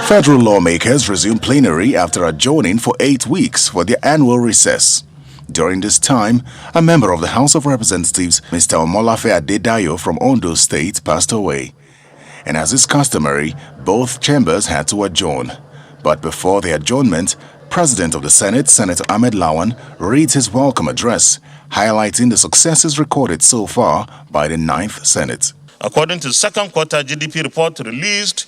Federal lawmakers resume plenary after adjourning for 8 weeks for their annual recess. During this time, a member of the House of Representatives, Mr. Omolafe Adedayo from Ondo State, passed away. And as is customary, both chambers had to adjourn. But before the adjournment, President of the Senate, Senator Ahmed Lawan, reads his welcome address, highlighting the successes recorded so far by the 9th Senate. According to the second quarter GDP report released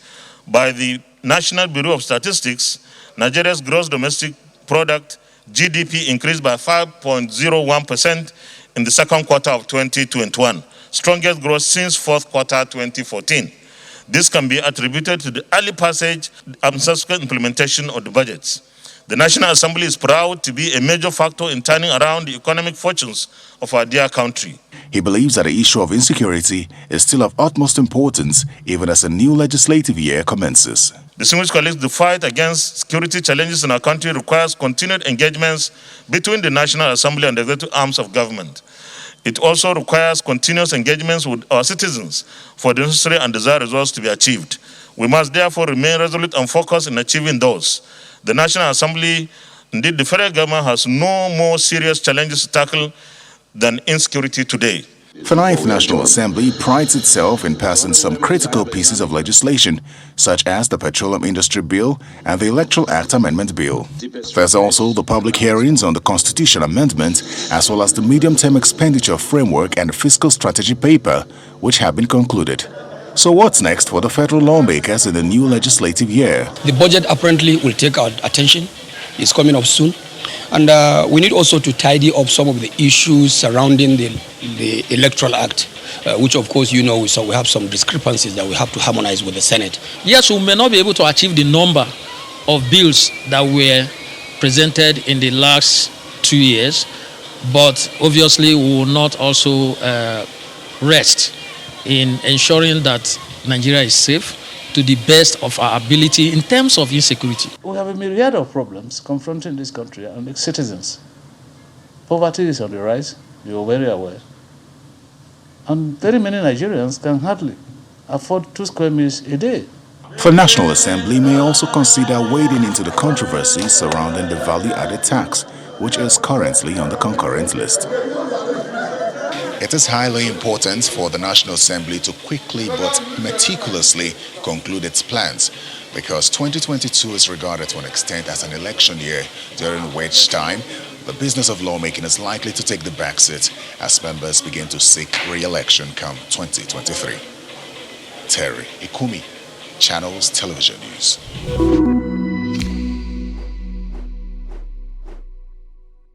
by the National Bureau of Statistics, Nigeria's gross domestic product GDP increased by 5.01% in the second quarter of 2021, strongest growth since fourth quarter 2014. This can be attributed to the early passage and subsequent implementation of the budgets. The National Assembly is proud to be a major factor in turning around the economic fortunes of our dear country. He believes that the issue of insecurity is still of utmost importance even as a new legislative year commences. Distinguished colleagues, the fight against security challenges in our country requires continued engagements between the National Assembly and the executive arms of government. It also requires continuous engagements with our citizens for the necessary and desired results to be achieved. We must therefore remain resolute and focused in achieving those. The National Assembly, indeed the federal government, has no more serious challenges to tackle than insecurity today. The 9th National Assembly prides itself in passing some critical pieces of legislation, such as the Petroleum Industry Bill and the Electoral Act Amendment Bill. There's also the public hearings on the Constitution Amendment, as well as the Medium-Term Expenditure Framework and Fiscal Strategy Paper, which have been concluded. So what's next for the federal lawmakers in the new legislative year? The budget apparently will take our attention. It's coming up soon. And we need also to tidy up some of the issues surrounding the Electoral Act, which of course you know, so we have some discrepancies that we have to harmonize with the Senate. Yes, we may not be able to achieve the number of bills that were presented in the last 2 years, but obviously we will not also rest in ensuring that Nigeria is safe to the best of our ability in terms of insecurity. We have a myriad of problems confronting this country and its citizens. Poverty is on the rise, you are very aware. And very many Nigerians can hardly afford 2 square meals a day. The National Assembly may also consider wading into the controversy surrounding the value-added tax, which is currently on the concurrent list. It is highly important for the National Assembly to quickly but meticulously conclude its plans, because 2022 is regarded to an extent as an election year, during which time the business of lawmaking is likely to take the backseat as members begin to seek re-election come 2023. Terry Ikumi, Channels Television News.